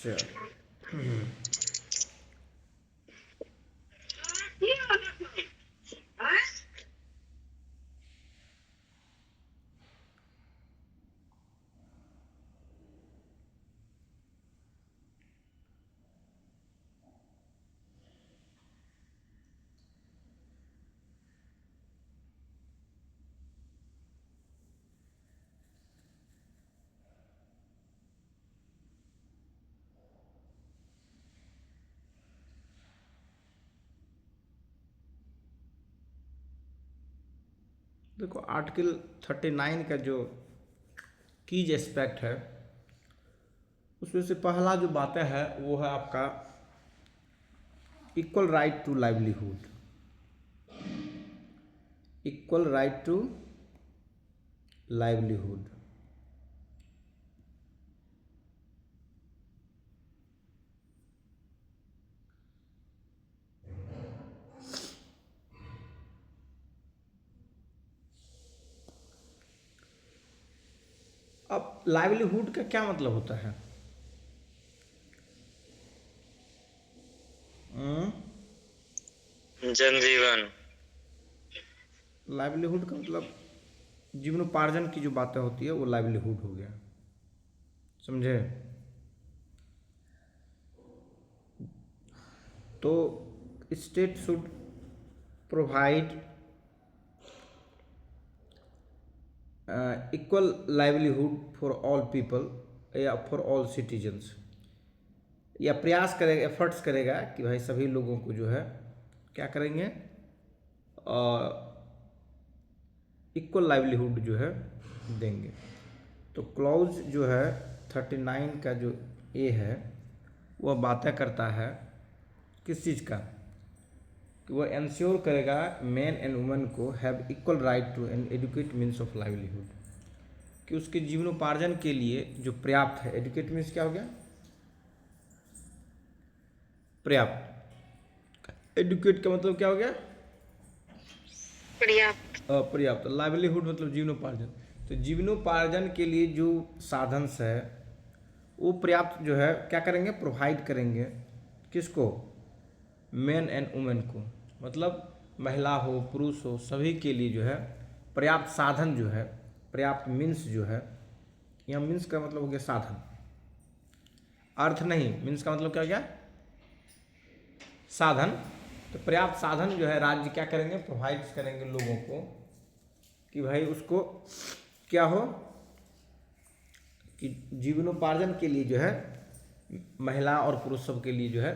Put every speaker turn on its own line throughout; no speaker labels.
चलो। देखो आर्टिकल 39 का जो कीज एस्पेक्ट है उसमें से पहला जो बातें है वो है आपका equal right to livelihood. Equal right to livelihood. अब लाइवलीहुड का क्या मतलब होता है?
जनजीवन।
लाइवलीहुड का मतलब जीवनोपार्जन की जो बातें होती है वो लाइवलीहुड हो गया, समझे? तो state should provide equal livelihood for all people या फॉर ऑल सिटीजन्स, या प्रयास करेगा, एफर्ट्स करेगा कि भाई सभी लोगों को जो है क्या करेंगे, इक्वल लाइवलीहुड जो है देंगे। तो क्लॉज जो है 39 का जो ए है वह बातें करता है किस चीज़ का, कि वह इंश्योर करेगा मैन एंड वुमेन को have equal right to an adequate means of livelihood, कि उसके जीवनोपार्जन के लिए जो पर्याप्त है, एडुकेट मीन्स क्या हो गया, पर्याप्त। एडुकेट का मतलब क्या हो गया,
पर्याप्त।
पर्याप्त। लाइवलीहुड मतलब जीवनोपार्जन। तो जीवनोपार्जन के लिए जो साधन है वो पर्याप्त जो है क्या करेंगे, प्रोवाइड करेंगे। किसको? मेन एंड वुमेन को, मतलब महिला हो पुरुष हो सभी के लिए जो है पर्याप्त साधन जो है, पर्याप्त मीन्स जो है, यहाँ मीन्स का मतलब हो गया साधन, अर्थ नहीं। मीन्स का मतलब क्या हो गया, साधन। तो पर्याप्त साधन जो है राज्य क्या करेंगे, प्रोवाइड करेंगे लोगों को, कि भाई उसको क्या हो, कि जीवनोपार्जन के लिए जो है महिला और पुरुष सब के लिए जो है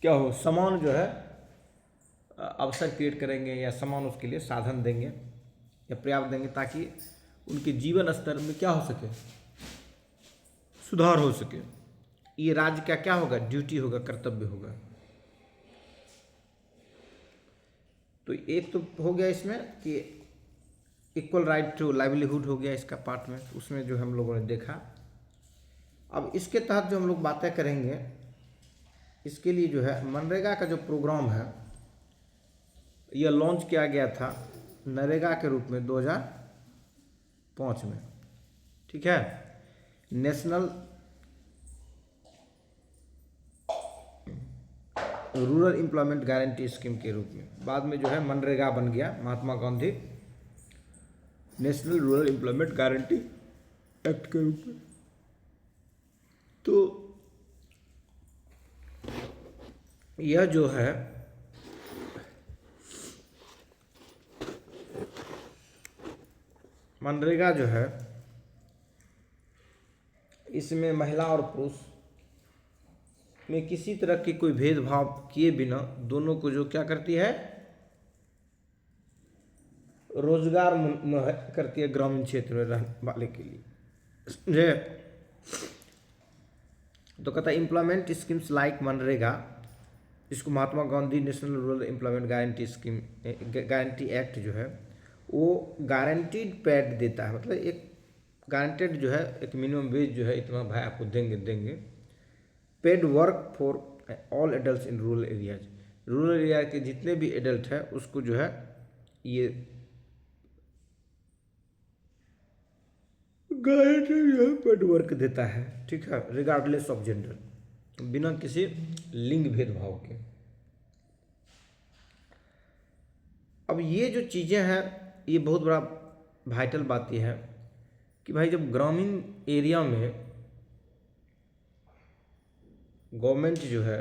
क्या हो, समान जो है अवसर क्रिएट करेंगे या समान उसके लिए साधन देंगे या पर्याप्त देंगे, ताकि उनके जीवन स्तर में क्या हो सके, सुधार हो सके। ये राज्य का क्या होगा, ड्यूटी होगा, कर्तव्य होगा। तो एक तो हो गया इसमें कि इक्वल राइट टू लाइवलीहुड हो गया इसका पार्ट में, उसमें जो हम लोगों ने देखा। अब इसके तहत जो हम लोग बातें करेंगे, इसके लिए जो है मनरेगा का जो प्रोग्राम है यह लॉन्च किया गया था नरेगा के रूप में 2005 में, ठीक है, national rural employment guarantee scheme के रूप में। बाद में जो है मनरेगा बन गया, Mahatma Gandhi national rural employment guarantee act के रूप में। तो यह जो है मनरेगा जो है इसमें महिला और पुरुष में किसी तरह के कोई भेदभाव किए बिना दोनों को जो क्या करती है, रोजगार करती है ग्रामीण क्षेत्र में रहने वाले के लिए, समझे? तो कहता है एम्प्लॉयमेंट स्कीम्स लाइक मनरेगा, इसको Mahatma Gandhi national rural employment guarantee scheme guarantee act जो है वो गारंटीड पेड देता है, मतलब एक गारंटेड जो है एक मिनिमम वेज जो है इतना भाई आपको देंगे। Paid work for all adult in rural areas, rural area के जितने भी एडल्ट है उसको जो है ये पेड वर्क देता है, ठीक है, रिगार्डलेस ऑफ जेंडर, बिना किसी लिंग भेदभाव के। अब ये जो चीज़ें हैं, ये बहुत बड़ा वाइटल बात ये है कि भाई जब ग्रामीण एरिया में गवर्नमेंट जो है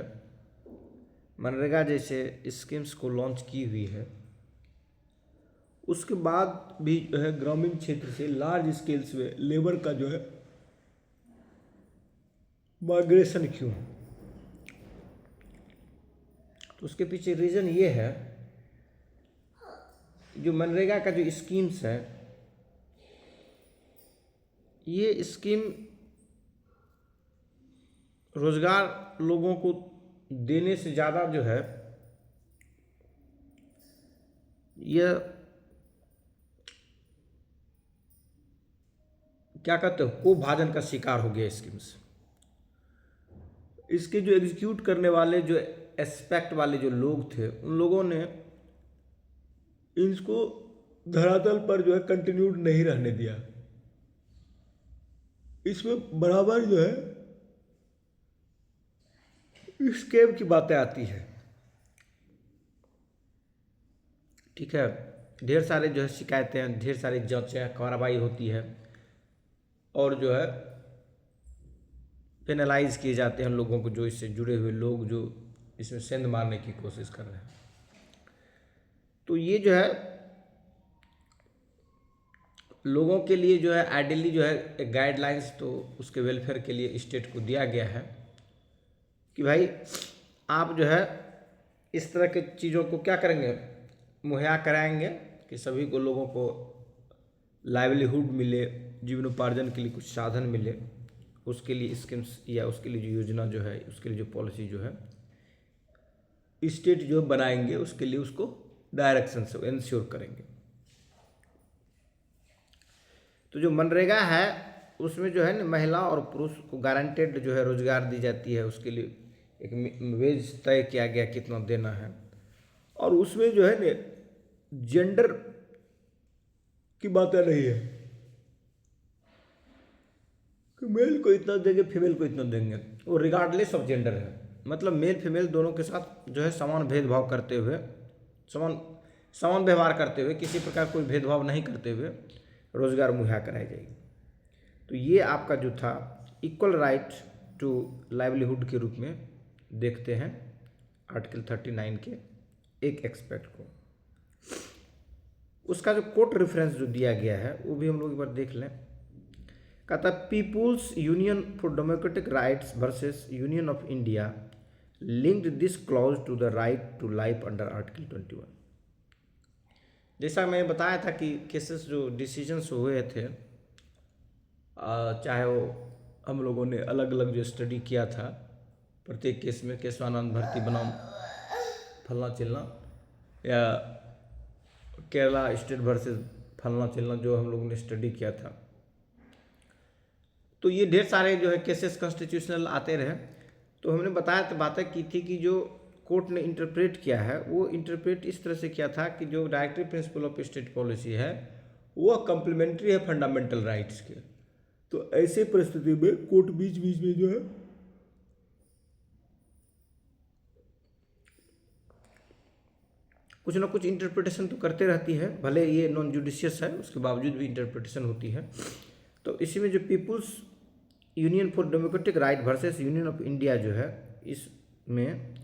मनरेगा जैसे स्कीम्स को लॉन्च की हुई है, उसके बाद भी जो है ग्रामीण क्षेत्र से लार्ज स्केल्स में लेबर का जो है माइग्रेशन क्यों है? तो उसके पीछे रीज़न ये है, जो मनरेगा का जो स्कीम्स है, ये स्कीम रोजगार लोगों को देने से ज़्यादा जो है यह क्या कहते हो, कुभाजन का शिकार हो गया स्कीम्स। इसके जो एग्जीक्यूट करने वाले जो एस्पेक्ट वाले जो लोग थे, उन लोगों ने इसको धरातल पर जो है कंटिन्यूड नहीं रहने दिया। इसमें बराबर जो है स्कैम की बातें आती है, ठीक है, ढेर सारे जो है शिकायतें, ढेर सारी जांचें कार्रवाई होती है और जो है पेनलाइज किए जाते हैं लोगों को, जो इससे जुड़े हुए लोग जो इसमें सेंध मारने की कोशिश कर रहे हैं। तो ये जो है लोगों के लिए जो है आइडियली जो है एक गाइडलाइंस तो उसके वेलफेयर के लिए स्टेट को दिया गया है कि भाई आप जो है इस तरह के चीज़ों को क्या करेंगे, मुहैया कराएंगे कि सभी को लोगों को लाइवलीहुड मिले, जीवनोपार्जन के लिए कुछ साधन मिले। उसके लिए स्कीम्स या उसके लिए जो योजना जो है, उसके लिए जो पॉलिसी जो है स्टेट जो बनाएंगे, उसके लिए उसको डायरेक्शन से इंश्योर करेंगे। तो जो मनरेगा है उसमें जो है ना महिला और पुरुष को गारंटेड जो है रोजगार दी जाती है, उसके लिए एक वेज तय किया गया कितना देना है, और उसमें जो है ना जेंडर की बातें नहीं है कि मेल को इतना देंगे फीमेल को इतना देंगे, वो रिगार्डलेस ऑफ जेंडर है। मतलब मेल फीमेल दोनों के साथ जो है समान भेदभाव करते हुए, समान व्यवहार करते हुए, किसी प्रकार कोई भेदभाव नहीं करते हुए रोजगार मुहैया कराई जाएगी। तो ये आपका जो था इक्वल राइट टू लाइवलीहुड के रूप में देखते हैं आर्टिकल 39 के एक एक्सपेक्ट को। उसका जो कोर्ट रेफरेंस जो दिया गया है वो भी हम लोग एक बार देख लें। कहता है people's union for democratic rights versus union of India linked this clause to the right to life under article 21। जैसा मैंने बताया था कि केसेस जो डिसीजंस हुए थे, चाहे वो हम लोगों ने अलग अलग जो स्टडी किया था प्रत्येक केस में, केशवानंद भर्ती बनाम फलना चिलना या केरला स्टेट वर्सेस फलना चिलना, जो हम लोगों ने स्टडी किया था, तो ये ढेर सारे जो है केसेस कॉन्स्टिट्यूशनल आते रहे। तो हमने बताया, तो बातें की थी कि जो कोर्ट ने इंटरप्रेट किया है वो इंटरप्रेट इस तरह से किया था कि जो directive principle of state policy है वो कम्प्लीमेंट्री है फंडामेंटल राइट्स के। तो ऐसे परिस्थिति में कोर्ट बीच बीच में जो है कुछ ना कुछ इंटरप्रिटेशन तो करते रहती है, भले ये नॉन जुडिशियस है उसके बावजूद भी इंटरप्रिटेशन होती है। तो इसी में जो people's union for democratic right versus union of India जो है, इसमें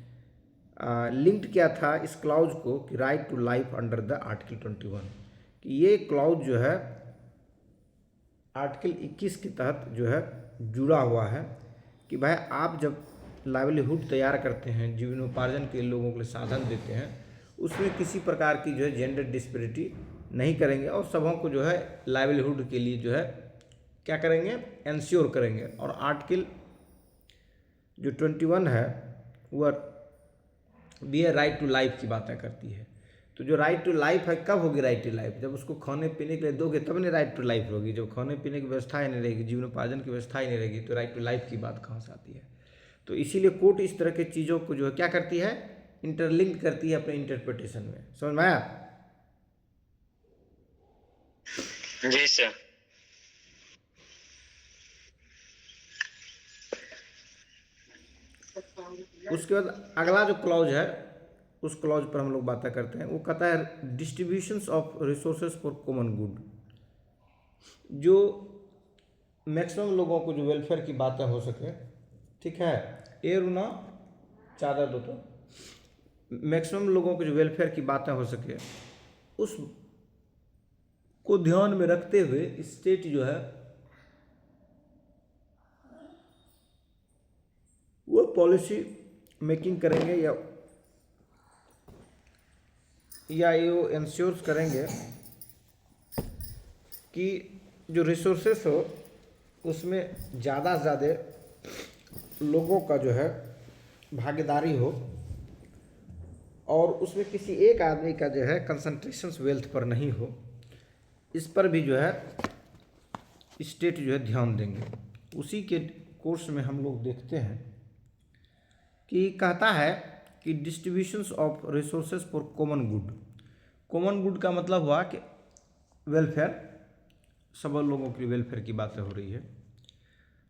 लिंक्ड किया था इस क्लाउज को कि right to life under the article 21, कि ये क्लाउज जो है आर्टिकल 21 के तहत जो है जुड़ा हुआ है कि भाई आप जब लाइवलीहुड तैयार करते हैं, जीवनोपार्जन के लोगों के लिए साधन देते हैं, उसमें किसी प्रकार की जो है जेंडर डिस्पेरिटी नहीं करेंगे और सबों को जो है लाइवलीहुड के लिए जो है क्या करेंगे, इंश्योर करेंगे। और आर्टिकल जो 21 है वह भी है राइट टू लाइफ की बातें करती है। तो जो राइट टू लाइफ है, कब होगी राइट टू लाइफ? जब उसको खाने पीने के लिए दोगे तब नहीं राइट टू लाइफ होगी। जब खाने पीने की व्यवस्था ही नहीं रहेगी, जीवनोपार्जन की व्यवस्था ही नहीं रहेगी, तो राइट टू लाइफ की बात कहाँ से आती है? तो इसीलिए कोर्ट इस तरह की चीज़ों को जो है क्या करती है, इंटरलिंक करती है अपने इंटरप्रिटेशन में। समझ में आया?
जी सर।
उसके बाद अगला जो क्लॉज है उस क्लॉज पर हम लोग बातें करते हैं। वो कहता है distributions of resources for common good. जो मैक्सिमम लोगों को जो वेलफेयर की बातें हो सके, ठीक है, ए रुना चादर दो तो, मैक्सिमम लोगों को जो वेलफेयर की बातें हो सके उस को ध्यान में रखते हुए स्टेट जो है वो पॉलिसी मेकिंग करेंगे या ये इंश्योर करेंगे कि जो रिसोर्सेस हो उसमें ज़्यादा से ज़्यादा लोगों का जो है भागीदारी हो और उसमें किसी एक आदमी का जो है कंसंट्रेशन वेल्थ पर नहीं हो। इस पर भी जो है स्टेट जो है ध्यान देंगे। उसी के कोर्स में हम लोग देखते हैं कि कहता है कि distributions of resources for common good. Common good का मतलब हुआ कि वेलफेयर, सब लोगों के वेलफेयर की बातें हो रही है।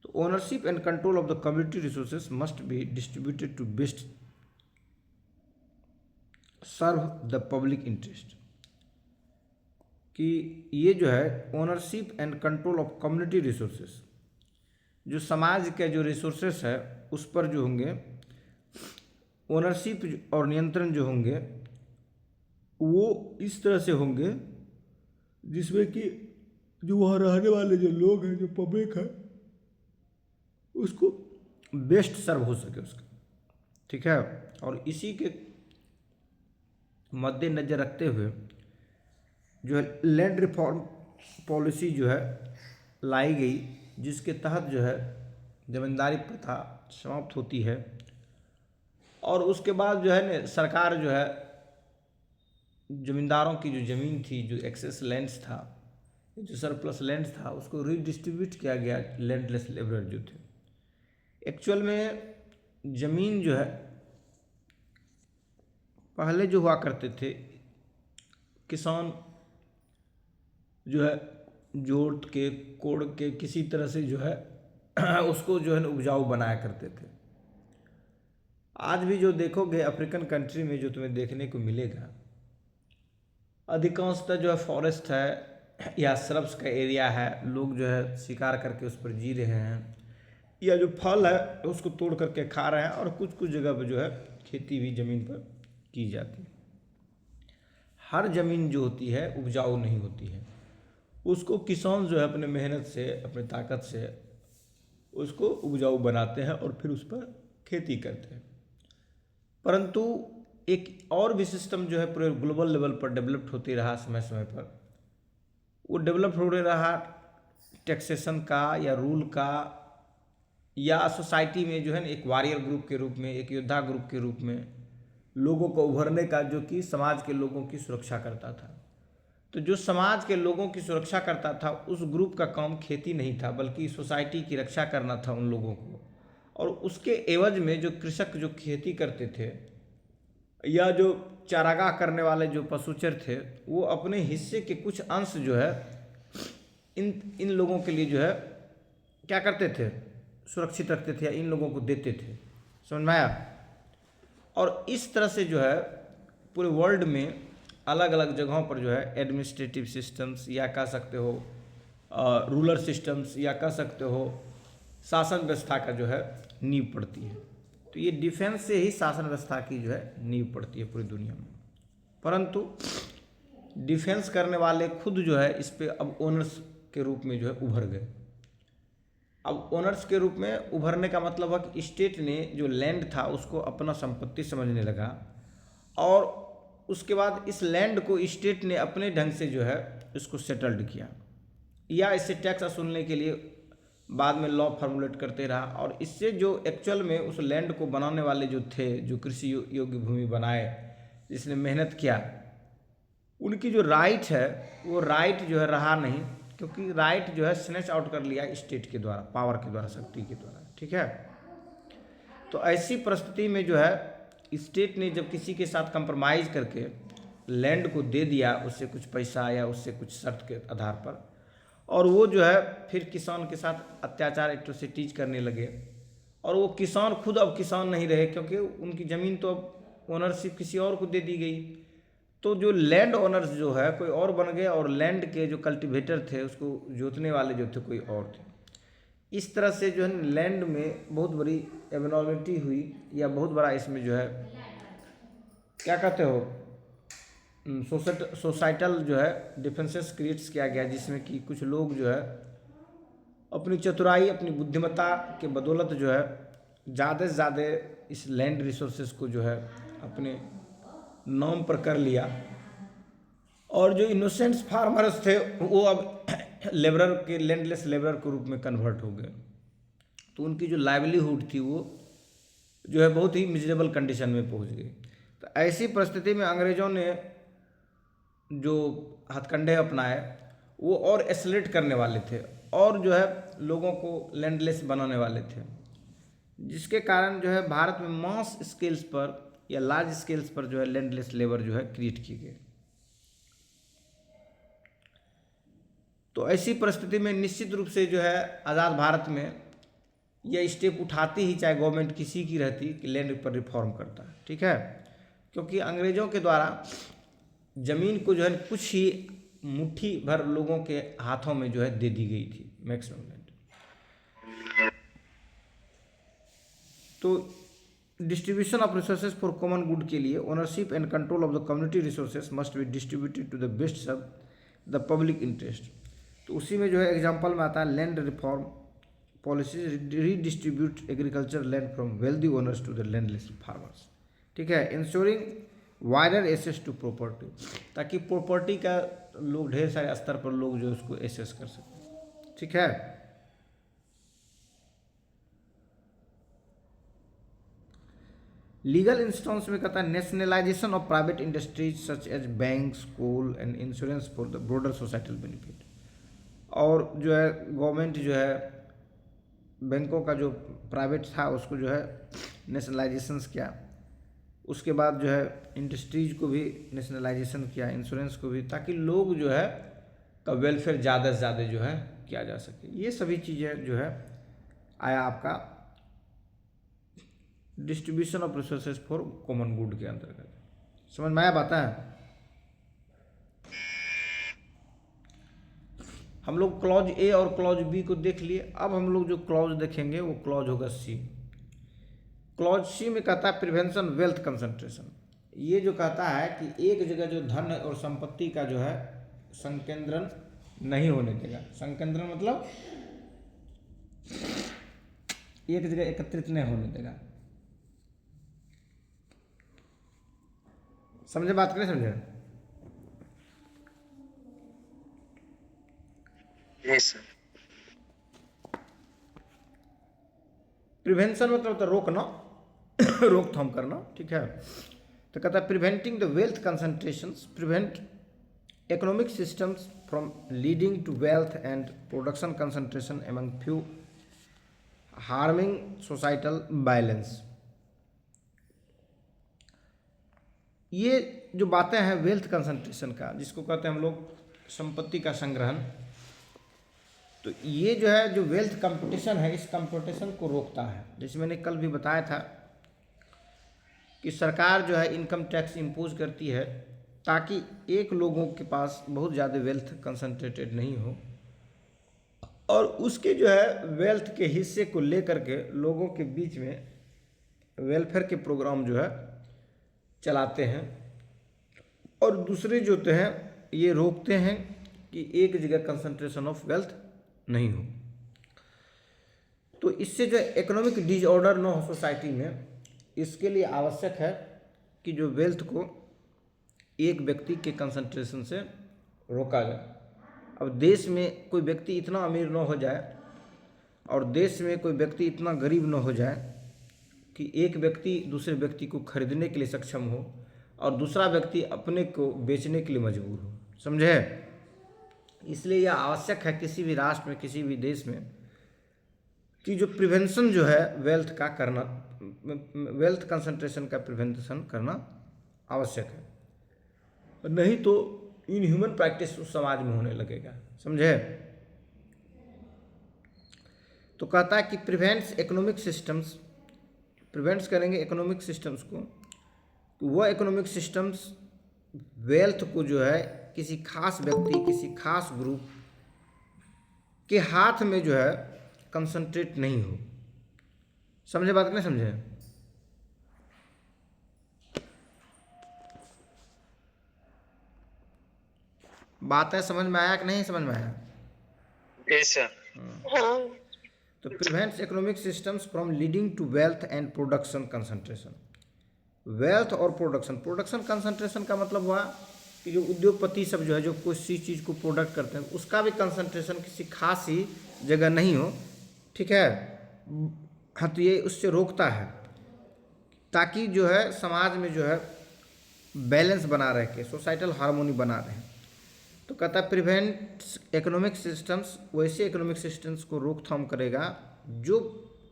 तो ownership and control of the community resources must be distributed to best serve the public interest. कि ये जो है ownership and control of community resources, जो समाज के जो रिसोर्सेस है उस पर जो होंगे ओनरशिप और नियंत्रण जो होंगे वो इस तरह से होंगे जिसमें कि जो वहाँ रहने वाले जो लोग हैं, जो पब्लिक है, उसको बेस्ट सर्व हो सके उसका, ठीक है। और इसी के मद्देनजर रखते हुए जो है लैंड रिफॉर्म पॉलिसी जो है लाई गई, जिसके तहत जो है जमींदारी प्रथा समाप्त होती है और उसके बाद जो है न सरकार जो है जमींदारों की जो ज़मीन थी, जो एक्सेस लैंड्स था, जो सरप्लस लैंड्स था, उसको रीडिस्ट्रीब्यूट किया गया लैंडलेस लेबर जो थे। एक्चुअल में ज़मीन जो है पहले जो हुआ करते थे, किसान जो है जोत के कोड़ के किसी तरह से जो है उसको जो है ना उपजाऊ बनाया करते थे। आज भी जो देखोगे अफ्रीकन कंट्री में जो तुम्हें देखने को मिलेगा, अधिकांशतः जो है फॉरेस्ट है या श्रब्स का एरिया है, लोग जो है शिकार करके उस पर जी रहे हैं या जो फल है उसको तोड़ करके खा रहे हैं और कुछ कुछ जगह पर जो है खेती भी ज़मीन पर की जाती है। हर ज़मीन जो होती है उपजाऊ नहीं होती है, उसको किसान जो है अपने मेहनत से, अपने ताकत से उसको उपजाऊ बनाते हैं और फिर उस पर खेती करते हैं। परंतु एक और भी सिस्टम जो है पूरे ग्लोबल लेवल पर डेवलप्ड होते रहा, समय समय पर वो डेवलप हो रहा टैक्सेशन का या रूल का, या सोसाइटी में जो है ना एक वॉरियर ग्रुप के रूप में, एक योद्धा ग्रुप के रूप में लोगों को उभरने का, जो कि समाज के लोगों की सुरक्षा करता था। तो जो समाज के लोगों की सुरक्षा करता था उस ग्रुप का काम खेती नहीं था, बल्कि सोसाइटी की रक्षा करना था उन लोगों को। और उसके एवज में जो कृषक जो खेती करते थे या जो चारागाह करने वाले जो पशुचर थे, वो अपने हिस्से के कुछ अंश जो है इन लोगों के लिए जो है क्या करते थे, सुरक्षित रखते थे या इन लोगों को देते थे। समझ में आया? और इस तरह से जो है पूरे वर्ल्ड में अलग अलग जगहों पर जो है एडमिनिस्ट्रेटिव सिस्टम्स या कह सकते हो रूलर सिस्टम्स या कह सकते हो शासन व्यवस्था का जो है नींव पड़ती है। तो ये डिफेंस से ही शासन व्यवस्था की जो है नींव पड़ती है पूरी दुनिया में। परंतु डिफेंस करने वाले खुद जो है इस पे अब ओनर्स के रूप में जो है उभर गए। अब ओनर्स के रूप में उभरने का मतलब है कि स्टेट ने जो लैंड था उसको अपना संपत्ति समझने लगा और उसके बाद इस लैंड को स्टेट ने अपने ढंग से जो है इसको सेटल्ड किया या इससे टैक्स वसूलने के लिए बाद में लॉ फॉर्मुलेट करते रहा। और इससे जो एक्चुअल में उस लैंड को बनाने वाले जो थे, जो कृषि योग्य भूमि बनाए, जिसने मेहनत किया, उनकी जो राइट है वो राइट जो है रहा नहीं, क्योंकि राइट जो है स्नैच आउट कर लिया स्टेट के द्वारा, पावर के द्वारा, शक्ति के द्वारा। ठीक है, तो ऐसी परिस्थिति में जो है स्टेट ने जब किसी के साथ कंप्रोमाइज़ करके लैंड को दे दिया, उससे कुछ पैसा या उससे कुछ शर्त के आधार पर, और वो जो है फिर किसान के साथ अत्याचार एट्रोसिटीज करने लगे और वो किसान खुद अब किसान नहीं रहे, क्योंकि उनकी ज़मीन तो अब ओनरशिप किसी और को दे दी गई। तो जो लैंड ओनर्स जो है कोई और बन गए, और लैंड के जो कल्टीवेटर थे उसको जोतने वाले जो थे कोई और थे। इस तरह से जो है लैंड में बहुत बड़ी एबनॉर्मलिटी हुई, या बहुत बड़ा इसमें जो है क्या कहते हो सोसाइटल जो है डिफरेंसेस क्रिएट्स किया गया, जिसमें कि कुछ लोग जो है अपनी चतुराई अपनी बुद्धिमत्ता के बदौलत जो है ज़्यादा से ज़्यादा इस लैंड रिसोर्सेज को जो है अपने नाम पर कर लिया, और जो इनोसेंट्स फार्मर्स थे वो अब लेबरर के लैंडलेस लेबरर के रूप में कन्वर्ट हो गए। तो उनकी जो लाइवलीहुड थी वो जो है बहुत ही मिजरेबल कंडीशन में पहुंच गई। तो ऐसी परिस्थिति में अंग्रेज़ों ने जो हथकंडे अपनाए वो और एस्लेट करने वाले थे, और जो है लोगों को लैंडलेस बनाने वाले थे, जिसके कारण जो है भारत में मास स्केल्स पर या लार्ज स्केल्स पर जो है लैंडलेस लेबर जो है क्रिएट की गई। तो ऐसी परिस्थिति में निश्चित रूप से जो है आज़ाद भारत में यह स्टेप उठाती ही, चाहे गवर्नमेंट किसी की रहती, कि लैंड पर रिफॉर्म करता है, ठीक है। क्योंकि अंग्रेज़ों के द्वारा ज़मीन को जो है कुछ ही मुट्ठी भर लोगों के हाथों में जो है दे दी गई थी मैक्सिमम लैंड। तो distribution of resources for common good के लिए ownership and control of the community resources must be distributed to the best serve the public interest. तो उसी में जो है एग्जांपल में आता है land reform policies redistribute agriculture land from wealthy owners to the landless farmers, ठीक है, ensuring wider access to property, ताकि प्रॉपर्टी का लोग ढेर सारे स्तर पर लोग जो उसको एसेस कर सकें, ठीक है। लीगल इंस्टेंस में कहता है nationalisation of private industries such as banks coal and insurance for the broader societal benefit. और जो है गवर्नमेंट जो है बैंकों का जो प्राइवेट था उसको जो है नेशनलाइजेशंस किया, उसके बाद जो है इंडस्ट्रीज को भी नेशनलाइजेशन किया, इंश्योरेंस को भी, ताकि लोग जो है का वेलफेयर ज़्यादा से ज़्यादा जो है किया जा सके। ये सभी चीज़ें जो है आया आपका distribution of resources for common good के अंतर्गत। समझ में आया बात है। हम लोग क्लॉज ए और क्लॉज बी को देख लिए। अब हम लोग जो क्लॉज देखेंगे वो क्लॉज होगा सी। क्लॉज सी में कहता है प्रिवेंशन वेल्थ कंसंट्रेशन। ये जो कहता है कि एक जगह जो धन और संपत्ति का जो है संकेंद्रण नहीं होने देगा। संकेंद्रण मतलब एक जगह एकत्रित नहीं होने देगा। समझे बात करें, समझे?
Yes sir.
प्रिवेंशन मतलब तो रोकना, रोकथाम करना, ठीक है। तो कहता है preventing the wealth concentrations, prevent economic systems from leading to wealth and production concentration among few, harming societal balance. ये जो बातें हैं वेल्थ कंसंट्रेशन का, जिसको कहते हैं हम लोग संपत्ति का संग्रहण, तो ये जो है जो वेल्थ कंपटीशन है इस कंपटीशन को रोकता है। जैसे मैंने कल भी बताया था कि सरकार जो है इनकम टैक्स इम्पोज करती है ताकि एक लोगों के पास बहुत ज़्यादा वेल्थ कंसंट्रेटेड नहीं हो, और उसके जो है वेल्थ के हिस्से को लेकर के लोगों के बीच में वेलफेयर के प्रोग्राम जो है चलाते हैं, और दूसरे जो होते हैं ये रोकते हैं कि एक जगह कंसंट्रेशन ऑफ वेल्थ नहीं हो। तो इससे जो इकोनॉमिक डिसऑर्डर न हो सोसाइटी में, इसके लिए आवश्यक है कि जो वेल्थ को एक व्यक्ति के कंसंट्रेशन से रोका जाए। अब देश में कोई व्यक्ति इतना अमीर न हो जाए और देश में कोई व्यक्ति इतना गरीब न हो जाए कि एक व्यक्ति दूसरे व्यक्ति को खरीदने के लिए सक्षम हो और दूसरा व्यक्ति अपने को बेचने के लिए मजबूर हो। समझे? इसलिए यह आवश्यक है किसी भी राष्ट्र में, किसी भी देश में, कि जो प्रिवेंशन जो है वेल्थ का करना, वेल्थ कंसंट्रेशन का प्रिवेंशन करना आवश्यक है, नहीं तो इनह्यूमन प्रैक्टिस उस समाज में होने लगेगा। समझे? तो कहता है कि प्रिवेंट्स इकोनॉमिक सिस्टम्स प्रिवेंट्स करेंगे इकोनॉमिक सिस्टम्स को, वह इकोनॉमिक सिस्टम्स वेल्थ को जो है किसी खास व्यक्ति, किसी खास ग्रुप के हाथ में जो है कंसंट्रेट नहीं हो। समझे बात कि नहीं समझे? बात है, समझ में आया कि नहीं समझ में आया?
Yes sir. हाँ।
तो prevents economic systems from leading to wealth and production concentration. Wealth और प्रोडक्शन, प्रोडक्शन कंसंट्रेशन का मतलब हुआ कि जो उद्योगपति सब जो है, जो किसी चीज़ को प्रोडक्ट करते हैं, उसका भी कंसंट्रेशन किसी खास ही जगह नहीं हो, ठीक है। हाँ, तो ये उससे रोकता है ताकि जो है समाज में जो है बैलेंस बना रहे के, सोसाइटल हार्मोनी बना रहे। तो कहता है प्रिवेंट्स इकोनॉमिक सिस्टम्स, वैसे इकोनॉमिक सिस्टम्स को रोकथाम करेगा जो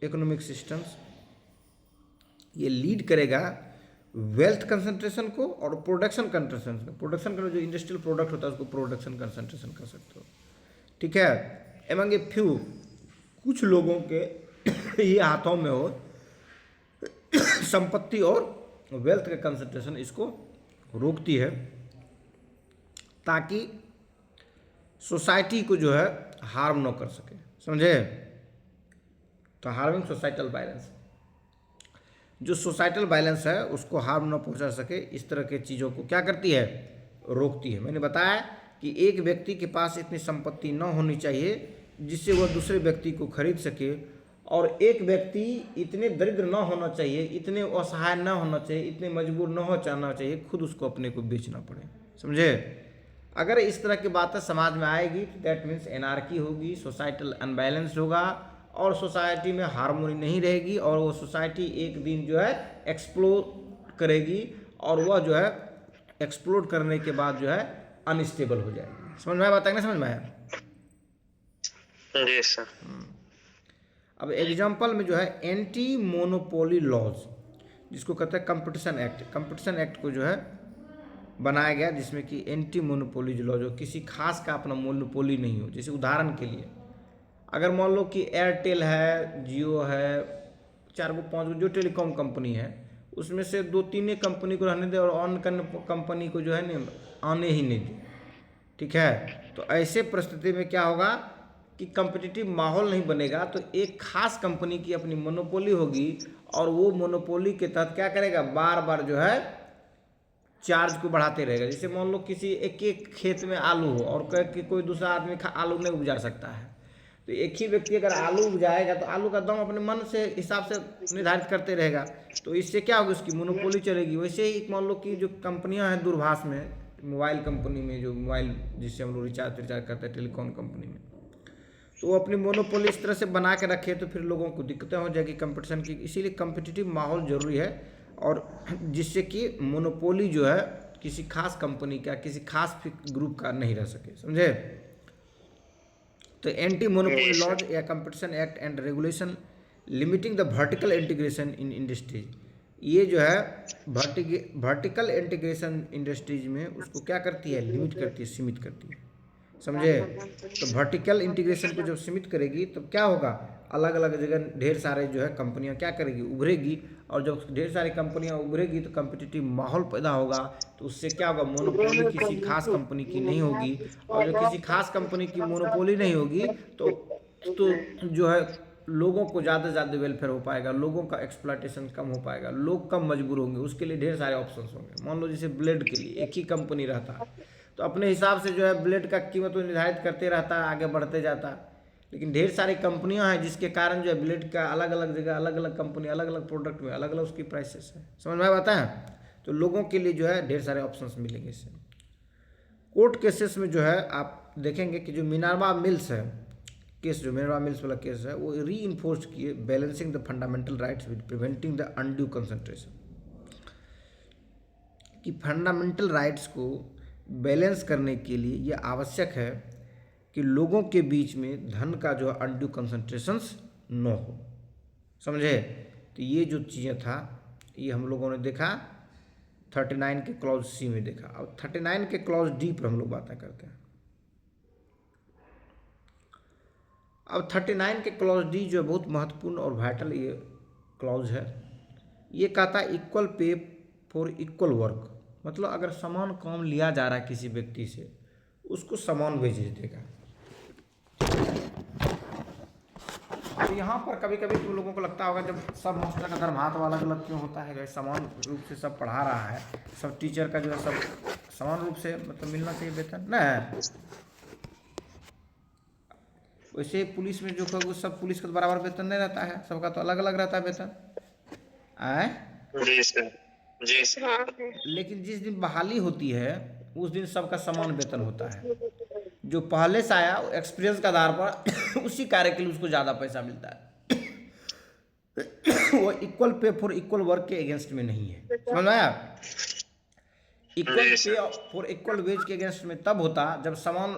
इकोनॉमिक सिस्टम्स ये लीड करेगा वेल्थ कंसंट्रेशन को और प्रोडक्शन कंसंट्रेशन को। प्रोडक्शन का जो इंडस्ट्रियल प्रोडक्ट होता है उसको प्रोडक्शन कंसंट्रेशन कर सकते हो, ठीक है। एमंग ए फ्यू, कुछ लोगों के ये हाथों में हो संपत्ति और वेल्थ का कंसंट्रेशन, इसको रोकती है ताकि सोसाइटी को जो है हार्म न कर सके। समझे? तो हार्मिंग सोसाइटल बैलेंस, जो सोसाइटल बैलेंस है उसको हार्म न पहुंचा सके, इस तरह के चीज़ों को क्या करती है? रोकती है। मैंने बताया कि एक व्यक्ति के पास इतनी संपत्ति न होनी चाहिए जिससे वह दूसरे व्यक्ति को खरीद सके, और एक व्यक्ति इतने दरिद्र न होना चाहिए, इतने असहाय न होना चाहिए, इतने मजबूर न हो जाना चाहिए खुद उसको अपने को बेचना पड़े। समझे? अगर इस तरह की बातें समाज में आएगी तो दैट मीन्स एनार्की होगी, सोसाइटल अनबैलेंस्ड होगा और सोसाइटी में हार्मोनी नहीं रहेगी, और वो सोसाइटी एक दिन जो है एक्सप्लोड करेगी, और वह जो है एक्सप्लोड करने के बाद जो है अनस्टेबल हो जाएगी। समझ में आया बात? समझ में आया?
जी सर।
अब एग्जाम्पल में जो है एंटी मोनोपोली लॉज, जिसको कहते हैं कंपटीशन एक्ट। कंपटीशन एक्ट को जो है बनाया गया जिसमें कि एंटी मोनोपोली लॉज हो, किसी खास का अपना मोनोपोली नहीं हो। जैसे उदाहरण के लिए अगर मान लो कि एयरटेल है, जियो है, 4-5 जो टेलीकॉम कंपनी है, उसमें से 2-3 कंपनी को रहने दे और अन्य कंपनी को जो है ना आने ही नहीं दे, ठीक है। तो ऐसे परिस्थिति में क्या होगा कि कंपिटिटिव माहौल नहीं बनेगा, तो एक खास कंपनी की अपनी मोनोपोली होगी, और वो मोनोपोली के तहत क्या करेगा? बार बार जो है चार्ज को बढ़ाते रहेगा। जैसे मान लो किसी एक खेत में आलू हो और कोई दूसरा आदमी आलू नहीं उपजा सकता है, तो एक ही व्यक्ति अगर आलू उपजाएगा तो आलू का दाम अपने मन से हिसाब से निर्धारित करते रहेगा, तो इससे क्या होगा? उसकी मोनोपोली चलेगी। वैसे ही मान लो कि जो कंपनियां हैं दूरभाष में, मोबाइल कंपनी में, जो मोबाइल जिससे हम लोग रिचार्ज करते हैं टेलीकॉम कंपनी में, तो वो अपनी मोनोपोली इस तरह से बना के रखे तो फिर लोगों को दिक्कतें हो जाएगी कंपटीशन की। इसीलिए कम्पिटिटिव माहौल जरूरी है, और जिससे कि मोनोपोली जो है किसी खास कंपनी का, किसी खास ग्रुप का नहीं रह सके। समझे? तो एंटी मोनोपोली लॉज या competition act and regulation limiting the vertical integration in industries, ये जो है वर्टिकल इंटीग्रेशन इंडस्ट्रीज में उसको क्या करती है? लिमिट करती है, सीमित करती है। समझे? तो वर्टिकल इंटीग्रेशन को जब सीमित करेगी तो क्या होगा? अलग अलग जगह ढेर सारे जो है कंपनियां क्या करेगी? उभरेगी, और जब ढेर सारी कंपनियां उभरेगी तो कम्पिटिटिव माहौल पैदा होगा, तो उससे क्या होगा? मोनोपोली किसी खास कंपनी की नहीं होगी, और जो किसी खास कंपनी की मोनोपोली नहीं होगी तो जो है लोगों को ज़्यादा से ज़्यादा वेलफेयर हो पाएगा, लोगों का एक्सप्लॉयटेशन कम हो पाएगा, लोग कम मजबूर होंगे। उसके लिए ढेर सारे ऑप्शंस होंगे। मान लो जैसे ब्लेड के लिए एक ही कंपनी रहता, तो अपने हिसाब से जो है ब्लेड का कीमत निर्धारित करते रहता है, आगे बढ़ते जाता है। लेकिन ढेर सारी कंपनियां हैं जिसके कारण जो है ब्लेड का अलग अलग जगह, अलग अलग कंपनी, अलग अलग प्रोडक्ट में अलग अलग उसकी प्राइसेस है। समझ में आता है? तो लोगों के लिए जो है ढेर सारे ऑप्शंस मिलेंगे इससे। कोर्ट केसेस में जो है आप देखेंगे कि जो मिनर्वा मिल्स है केस, जो मिनर्वा मिल्स वाला केस है, वो री इन्फोर्स किए balancing the fundamental rights with preventing the undue concentration, कि फंडामेंटल राइट्स को बैलेंस करने के लिए यह आवश्यक है कि लोगों के बीच में धन का जो अनड्यू कंसंट्रेशंस न हो। समझे? तो ये जो चीज़ें था ये हम लोगों ने देखा 39 के क्लॉज सी में देखा। अब 39 के क्लॉज डी पर हम लोग बातें करते हैं। अब 39 के क्लॉज डी जो बहुत महत्वपूर्ण और वाइटल ये क्लॉज है, ये कहता है equal pay for equal work, मतलब अगर समान काम लिया जा रहा है किसी व्यक्ति से, उसको समान वेजेज देगा। तो यहाँ पर कभी कभी तुम लोगों को लगता होगा जब सब मास्टर का धर्म हाथ वाला गलत क्यों होता है, समान रूप से सब पढ़ा रहा है, सब टीचर का जो है सब समान रूप से मतलब मिलना चाहिए वेतन ना है। वैसे पुलिस में जो है सब पुलिस का तो बराबर वेतन नहीं रहता है, सबका तो अलग अलग रहता है वेतन आए।
जी सर। जी सर।
लेकिन जिस दिन बहाली होती है उस दिन सबका समान वेतन होता है। जो पहले से आया एक्सपीरियंस के आधार पर उसी कार्य के लिए उसको ज़्यादा पैसा मिलता है। वो equal pay for equal work के अगेंस्ट में नहीं है, समझ में आया। Equal pay for equal wage के अगेंस्ट में तब होता जब समान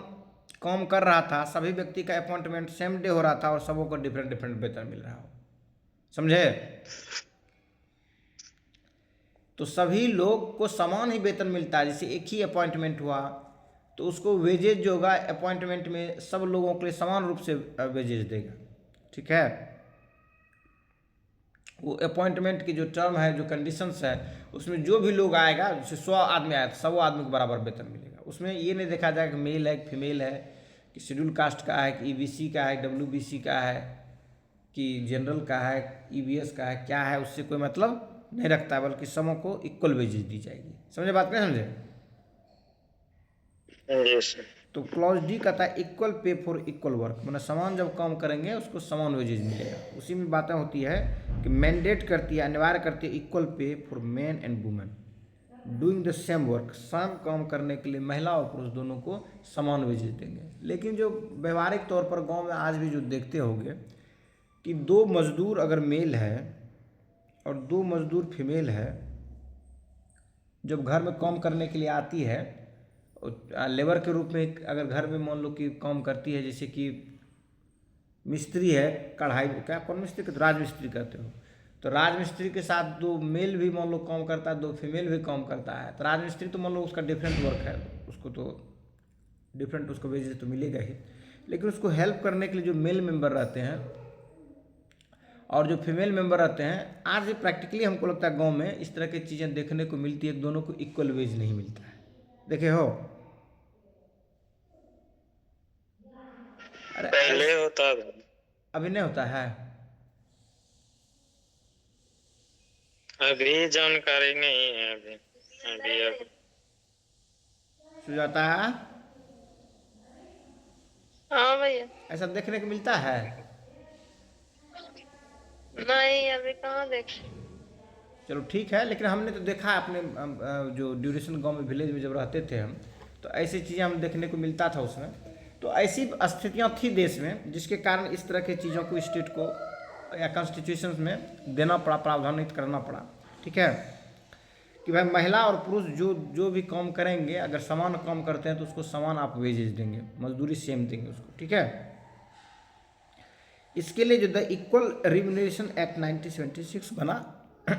काम कर रहा था, सभी व्यक्ति का अपॉइंटमेंट सेम डे हो रहा था और सबों को डिफरेंट डिफरेंट वेतन मिल रहा हो, समझे। तो सभी लोग को समान ही वेतन मिलता है। जैसे एक ही अपॉइंटमेंट हुआ तो उसको वेजेज जो होगा अपॉइंटमेंट में सब लोगों के लिए समान रूप से वेजेज देगा, ठीक है। वो अपॉइंटमेंट की जो टर्म है, जो कंडीशंस है, उसमें जो भी लोग आएगा, जैसे 100 आदमी आया तो 100 आदमी को बराबर वेतन मिलेगा। उसमें ये नहीं देखा जाएगा कि मेल है कि फीमेल है, कि शेड्यूल कास्ट का है, कि ईबीसी का है, डब्ल्यूबीसी का है, कि जनरल का है, ईबीएस का है, क्या है, उससे कोई मतलब नहीं रखता, बल्कि सबों को इक्वल वेजेज दी जाएगी। समझे बात नहीं समझे। तो क्लॉज डी कहता है equal pay for equal work, मतलब समान जब काम करेंगे उसको समान वेजेज मिलेगा। उसी में बातें होती है कि मैंडेट करती है, अनिवार्य करती है equal pay for man and women doing the same work, same काम करने के लिए महिला और पुरुष दोनों को समान वेजेज देंगे। लेकिन जो व्यवहारिक तौर पर गाँव में आज भी जो देखते होंगे कि 2 मजदूर अगर मेल है और 2 मजदूर फीमेल है, जब घर में काम करने के लिए आती है लेबर के रूप में, अगर घर में मान लो कि काम करती है, जैसे कि मिस्त्री है, कढ़ाई क्या कौन मिस्त्री कहते, राजमिस्त्री कहते हो, तो राजमिस्त्री के साथ 2 मेल भी मान लो काम करता है, 2 फीमेल भी काम करता है, तो राजमिस्त्री तो मान लो उसका डिफरेंट वर्क है, उसको तो डिफरेंट उसको वेजेस तो मिलेगा ही। लेकिन उसको हेल्प करने के लिए जो मेल मेंबर रहते हैं और जो फीमेल मेंबर रहते हैं, आज भी प्रैक्टिकली हमको लगता है गांव में इस तरह की चीज़ें देखने को मिलती है, दोनों को इक्वल वेज नहीं मिलता है। देखे हो, अरे
पहले होता था,
अभी नहीं होता है।
अभी जानकारी नहीं है। अभी
सुजाता है,
हाँ भैया।
ऐसा देखने को मिलता है।
नहीं अभी कहाँ देख।
चलो ठीक है, लेकिन हमने तो देखा है अपने जो ड्यूरेशन गांव में विलेज में जब रहते थे हम, तो ऐसी चीज़ें हम देखने को मिलता था उसमें। तो ऐसी स्थितियां थी देश में जिसके कारण इस तरह की चीज़ों को स्टेट को या कॉन्स्टिट्यूशन में देना पड़ा, प्रावधानित करना पड़ा, ठीक है, कि भाई महिला और पुरुष जो भी काम करेंगे, अगर समान काम करते हैं तो उसको समान आप वेजेज देंगे, मजदूरी सेम देंगे उसको, ठीक है। इसके लिए जो द इक्वल रिम्यूनरेशन एक्ट 1976 बना,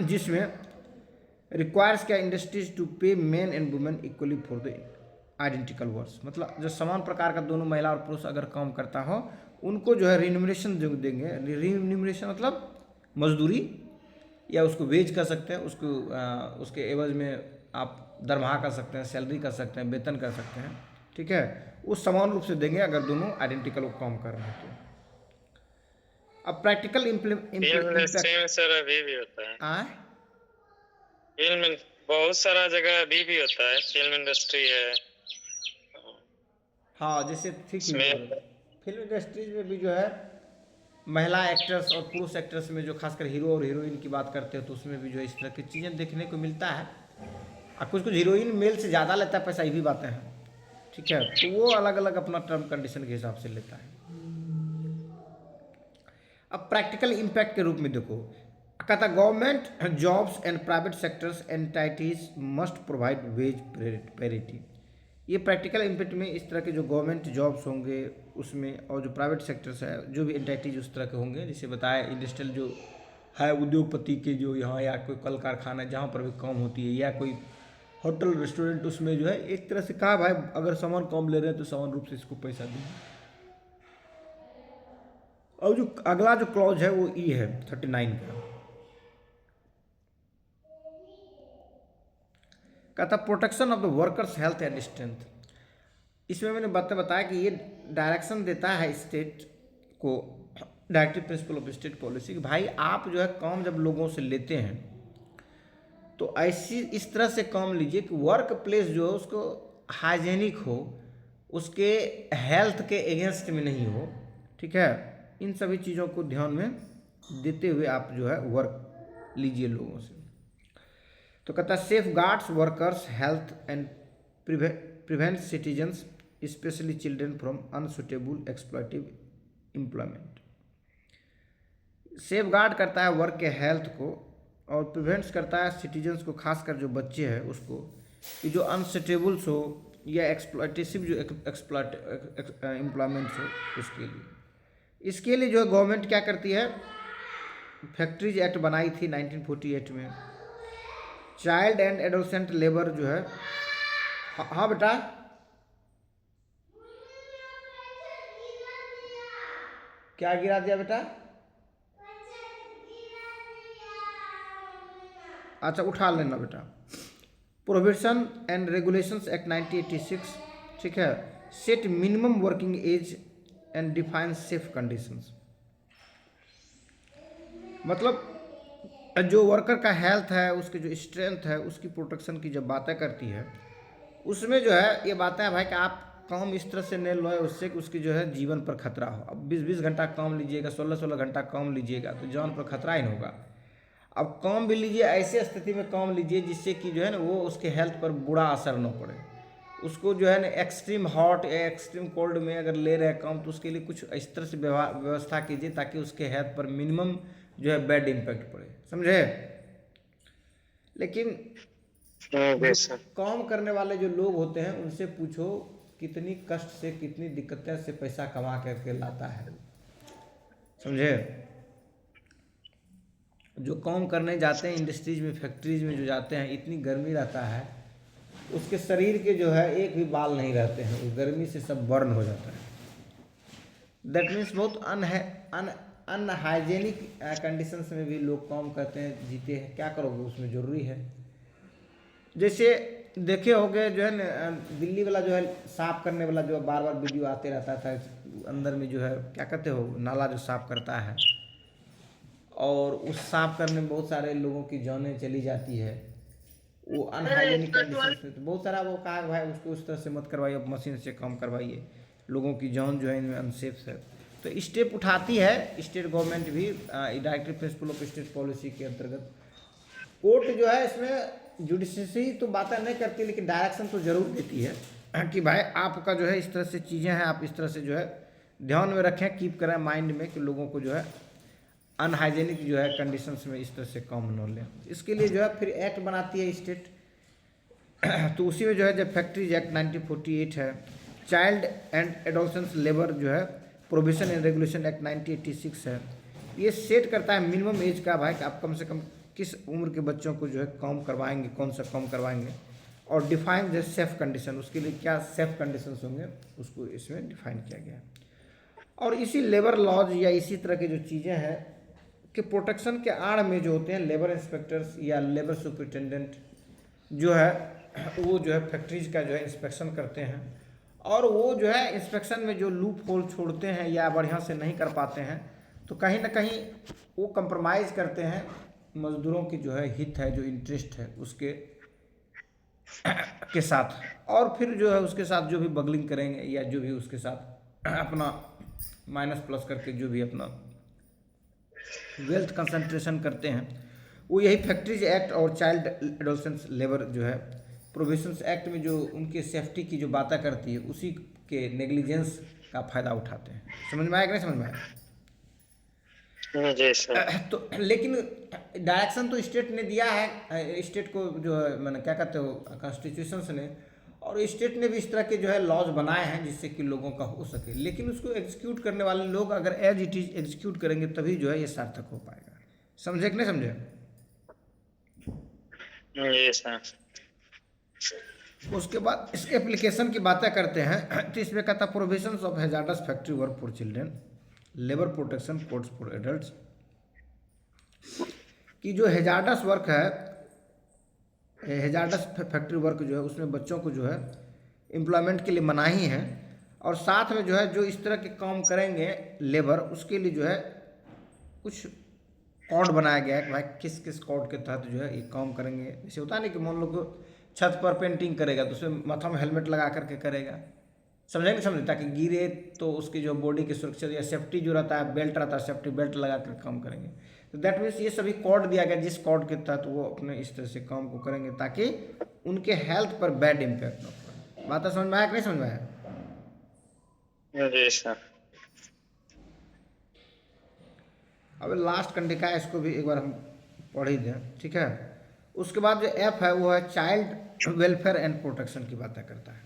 जिसमें रिक्वायर्स क्या इंडस्ट्रीज टू पे main and women equally for the identical works, मतलब जो समान प्रकार का दोनों महिला और पुरुष अगर काम करता हो उनको जो है रिन्यूमरेशन जो देंगे। रिन्यूमरेशन मतलब मजदूरी या उसको वेज कर सकते हैं, उसको उसके एवज में आप दरमाहा कर सकते हैं, सैलरी कर सकते हैं, वेतन कर सकते हैं, ठीक है। वो समान रूप से देंगे अगर दोनों आइडेंटिकल काम कर रहे हैं तो। अब प्रैक्टिकल
सेम सर अभी भी होता है। फिल्म बहुत सारा जगह अभी भी होता है, फिल्म इंडस्ट्री है।
हाँ, जैसे ठीक है, फिल्म इंडस्ट्रीज में भी जो है महिला एक्टर्स और पुरुष एक्टर्स में जो खासकर हीरो और हीरोइन की बात करते हैं तो उसमें भी जो है इस तरह की चीज़ें देखने को मिलता है। और कुछ कुछ हीरोइन मेल से ज़्यादा लेता है पैसा, ये भी बातें हैं, ठीक है। तो वो अलग अलग अपना टर्म कंडीशन के हिसाब से लेता है। अब प्रैक्टिकल इम्पैक्ट के रूप में देखो, कहता government jobs and private sectors entities must provide wage parity. ये प्रैक्टिकल इम्पैक्ट में इस तरह के जो गवर्नमेंट जॉब्स होंगे उसमें और जो प्राइवेट सेक्टर्स है, जो भी एंटाइटीज उस तरह के होंगे, जैसे बताया इंडस्ट्रियल जो है उद्योगपति के जो यहाँ या कोई कल कारखाना जहाँ पर भी काम होती है या कोई होटल रेस्टोरेंट, उसमें जो है एक तरह से कहा भाई अगर सामान कम ले रहे हैं तो समान रूप से इसको पैसा देंगे। और जो अगला जो क्लॉज है वो ई है 39 का, कहता protection of the workers health and strength. इसमें मैंने बताया कि ये डायरेक्शन देता है स्टेट को, directive principle of state policy, कि भाई आप जो है काम जब लोगों से लेते हैं तो ऐसी इस तरह से काम लीजिए कि वर्क प्लेस जो है उसको हाइजेनिक हो, उसके हेल्थ के अगेंस्ट में नहीं हो, ठीक है। इन सभी चीज़ों को ध्यान में देते हुए आप जो है वर्क लीजिए लोगों से। तो कहता है safeguards workers health and prevent citizens specially children from unsuitable exploitative employment. Safeguard करता है वर्क के हेल्थ को और प्रिवेंट्स करता है सिटीजन्स को, खासकर जो बच्चे हैं उसको, कि जो अनसुटेबल्स हो या एक्सप्लॉइटेसिव जो एम्प्लॉयमेंट्स हो उसके लिए। इसके लिए जो है गवर्नमेंट क्या करती है, फैक्ट्रीज एक्ट बनाई थी 1948 में। चाइल्ड एंड एडोलसेंट लेबर जो है, हाँ बेटा, क्या गिरा दिया बेटा? अच्छा उठा लेना बेटा। प्रोविजन एंड रेगुलेशंस एक्ट 1986, ठीक है, set minimum working age and define safe conditions. मतलब जो वर्कर का हेल्थ है, उसकी जो स्ट्रेंथ है, उसकी प्रोटेक्शन की जब बातें करती है, उसमें जो है ये बातें हैं भाई कि आप काम इस तरह से नहीं लोए उससे कि उसकी जो है जीवन पर खतरा हो। अब 20-20 घंटा काम लीजिएगा, 16-16 घंटा काम लीजिएगा तो जान पर खतरा ही होगा। अब काम भी लीजिए, ऐसी स्थिति में काम लीजिए जिससे कि जो है ना वो उसके हेल्थ पर बुरा असर न पड़े। उसको जो है ना एक्सट्रीम हॉट या एक्सट्रीम कोल्ड में अगर ले रहे हैं काम तो उसके लिए कुछ इस तरह से व्यवस्था कीजिए ताकि उसके हेल्थ पर मिनिमम जो है बैड इम्पैक्ट पड़े, समझे। लेकिन काम करने वाले जो लोग होते हैं उनसे पूछो कितनी कष्ट से, कितनी दिक्कतें से पैसा कमा करके लाता है, समझे। जो काम करने जाते हैं इंडस्ट्रीज में, फैक्ट्रीज में जो जाते हैं, इतनी गर्मी रहता है, उसके शरीर के जो है एक भी बाल नहीं रहते हैं, उस गर्मी से सब बर्न हो जाता है। दैट मीन्स बहुत अनहाइजेनिक कंडीशंस में भी लोग काम करते हैं, जीते हैं। क्या करोगे, उसमें ज़रूरी है। जैसे देखे होगे जो है ना दिल्ली वाला जो है साफ करने वाला जो बार बार वीडियो आते रहता था, अंदर में जो है क्या कहते हो नाला जो साफ करता है, और उस साफ करने में बहुत सारे लोगों की जानें चली जाती है, वो अनहाइजेनिक कंडीशंस में। तो बहुत सारा वो कहा भाई उसको उस तरह से मत करवाइए, मशीन से काम करवाइए, लोगों की जान जो है इनमें अनसेफ है। तो स्टेप उठाती है स्टेट गवर्नमेंट भी directive principle of state policy के अंतर्गत। कोर्ट जो है इसमें जुडिशरी तो बातें नहीं करती, लेकिन डायरेक्शन तो जरूर देती है कि भाई आपका जो है इस तरह से चीज़ें हैं, आप इस तरह से जो है ध्यान में रखें, कीप करें माइंड में कि लोगों को जो है अनहाइजेनिक जो है कंडीशंस में इस तरह से काम न लें। इसके लिए जो है फिर एक्ट बनाती है स्टेट। तो उसी में जो है जब फैक्ट्रीज एक्ट 1948 है, चाइल्ड एंड एडोलसेंस लेबर जो है प्रोविजन एंड रेगुलेशन एक्ट 1986 है, ये सेट करता है मिनिमम एज का भाई कि आप कम से कम किस उम्र के बच्चों को जो है काम करवाएंगे, कौन सा काम करवाएंगे, और डिफाइन द सेफ कंडीशन, उसके लिए क्या सेफ कंडीशंस होंगे उसको इसमें डिफाइन किया गया है। और इसी लेबर लॉज या इसी तरह की जो चीज़ें हैं कि प्रोटेक्शन के आड़ में जो होते हैं लेबर इंस्पेक्टर्स या लेबर सुपरिटेंडेंट जो है वो जो है फैक्ट्रीज का जो है इंस्पेक्शन करते हैं, और वो जो है इंस्पेक्शन में जो लूप होल छोड़ते हैं या बढ़िया से नहीं कर पाते हैं तो कहीं ना कहीं वो कंप्रोमाइज़ करते हैं मजदूरों की जो है हित है, जो इंटरेस्ट है उसके के साथ, और फिर जो है उसके साथ जो भी बगलिंग करेंगे या जो भी उसके साथ अपना माइनस प्लस करके जो भी अपना वेल्थ कंसंट्रेशन करते हैं, वो यही फैक्ट्रीज एक्ट और चाइल्ड एडोलसेंस लेबर जो है प्रोविजंस एक्ट में जो उनके सेफ्टी की जो बातें करती है उसी के नेग्लिजेंस का फ़ायदा उठाते हैं। समझ में आया कि नहीं समझ में आया?
जी सर।
तो लेकिन डायरेक्शन तो स्टेट ने दिया है, स्टेट को जो है मैंने क्या कहते हो कॉन्स्टिट्यूशंस ने, और स्टेट ने भी इस तरह के जो है लॉज बनाए हैं जिससे कि लोगों का हो सके, लेकिन उसको एग्जीक्यूट करने वाले लोग अगर एज इट इज एग्जीक्यूट करेंगे तभी जो है ये सार्थक हो पाएगा। समझे कि नहीं समझे?
जी सर।
उसके बाद इस एप्लीकेशन की बातें करते हैं तो इसमें कहता provisions of hazards factory work for children, labour protection codes for adults, कि जो हैजार्डस वर्क है हेजार्डस फैक्ट्री वर्क जो है उसमें बच्चों को जो है एम्प्लॉयमेंट के लिए मनाही है, और साथ में जो है जो इस तरह के काम करेंगे लेबर, उसके लिए जो है कुछ कोड बनाया गया है कि भाई किस किस कोड के तहत जो है ये काम करेंगे। जैसे होता है ना कि मान लो को छत पर पेंटिंग करेगा तो उसमें माथा में हेलमेट लगा करके करेगा, समझे नहीं समझे, ताकि गिरे तो उसकी जो बॉडी की सुरक्षा या सेफ्टी जो रहता है, बेल्ट रहता है, सेफ्टी बेल्ट लगा कर काम करेंगे। तो दैट मीन्स ये सभी कोड दिया गया जिस कोड के तहत वो अपने इस तरह से काम को करेंगे ताकि उनके हेल्थ पर बैड इम्पैक्ट ना पड़े। बात समझ में आया कि नहीं समझ में आया?
जी सर।
अब लास्ट कंडिका है, इसको भी एक बार हम पढ़ ही दें, ठीक है। उसके बाद जो एफ है वो है चाइल्ड वेलफेयर एंड प्रोटेक्शन की बातें करता है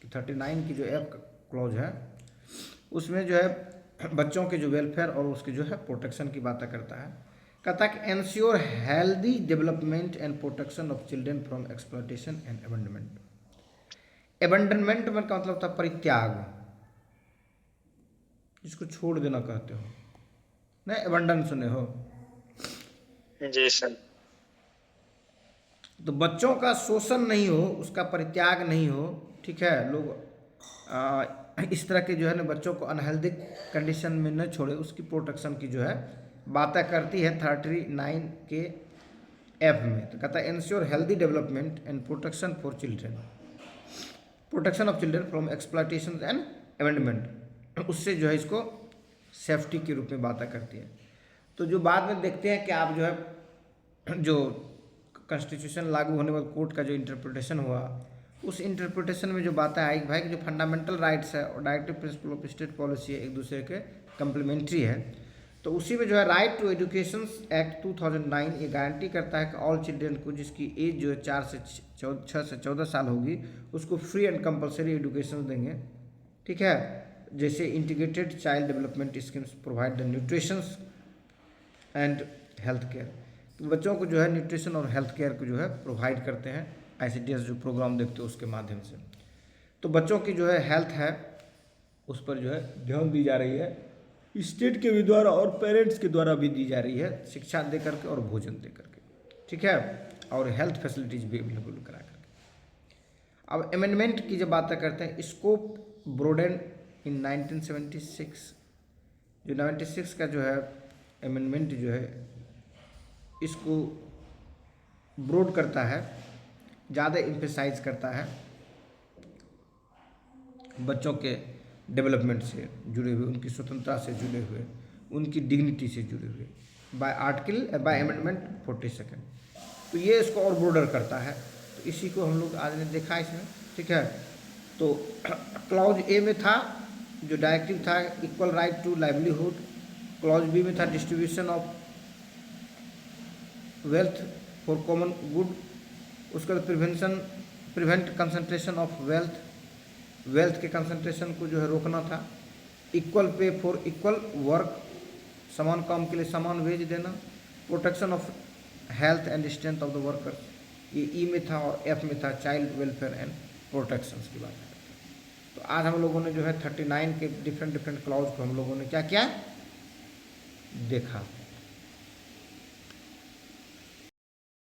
कि 39 की जो एफ क्लॉज है उसमें जो है बच्चों के जो वेलफेयर और उसके जो है प्रोटेक्शन की बातें करता है। कहता है कि ensure healthy development and protection of children from exploitation and abandonment. Abandonment में का मतलब था परित्याग, जिसको छोड़ देना कहते हो ना, एबंडन सुने हो?
जी सर।
तो बच्चों का शोषण नहीं हो, उसका परित्याग नहीं हो, ठीक है। लोग इस तरह के जो है ना बच्चों को अनहेल्दी कंडीशन में न छोड़े, उसकी प्रोटेक्शन की जो है बातें करती है 39 के एफ में। तो कहता है ensure healthy development and protection for children, protection of children from exploitation and abandonment, उससे जो है इसको सेफ्टी के रूप में बातें करती है। तो जो बाद में देखते हैं कि आप जो है जो कॉन्स्टिट्यूशन लागू होने बाद कोर्ट का जो इंटरप्रिटेशन हुआ, उस इंटरप्रिटेशन में जो बातें आई भाई कि जो फंडामेंटल राइट्स है और directive principle of state policy है एक दूसरे के कम्प्लीमेंट्री है। तो उसी में जो है राइट टू एजुकेशन एक्ट 2009 ये गारंटी करता है कि ऑल चिल्ड्रन को जिसकी एज जो है 6 से 14 साल होगी उसको फ्री एंड कंपलसरी एजुकेशन देंगे, ठीक है। जैसे integrated child development schemes provide the nutrition and health care, तो बच्चों को जो है न्यूट्रिशन और हेल्थ केयर को जो है प्रोवाइड करते हैं ICDS जो प्रोग्राम देखते हो उसके माध्यम से। तो बच्चों की जो है हेल्थ है उस पर जो है ध्यान दी जा रही है, स्टेट के भी द्वारा और पेरेंट्स के द्वारा भी दी जा रही है, शिक्षा दे करके और भोजन दे करके, ठीक है, और हेल्थ फैसिलिटीज भी अवेलेबल करा करके। अब अमेंडमेंट की जब बातें करते हैं, स्कोप ब्रोडन इन 1976, जो 96 का जो है अमेंडमेंट जो है इसको ब्रॉड करता है, ज़्यादा इम्फेसाइज करता है बच्चों के डेवलपमेंट से जुड़े हुए, उनकी स्वतंत्रता से जुड़े हुए, उनकी डिग्निटी से जुड़े हुए बाय अमेंडमेंट 42। तो ये इसको और ब्रॉडर करता है। तो इसी को हम लोग आज ने देखा इसमें, ठीक है। तो क्लॉज ए में था जो डायरेक्टिव था equal right to livelihood, clause B में था distribution of wealth for common good, उसका प्रिवेंट कंसंट्रेशन ऑफ वेल्थ के कंसंट्रेशन को जो है रोकना था, equal pay for equal work, समान काम के लिए समान वेज देना, protection of health and strength of the worker, ये ई में था, और एफ में था चाइल्ड वेलफेयर एंड प्रोटेक्शन की बात है। तो आज हम लोगों ने जो है 39 के डिफरेंट क्लाउज को हम लोगों ने क्या क्या देखा।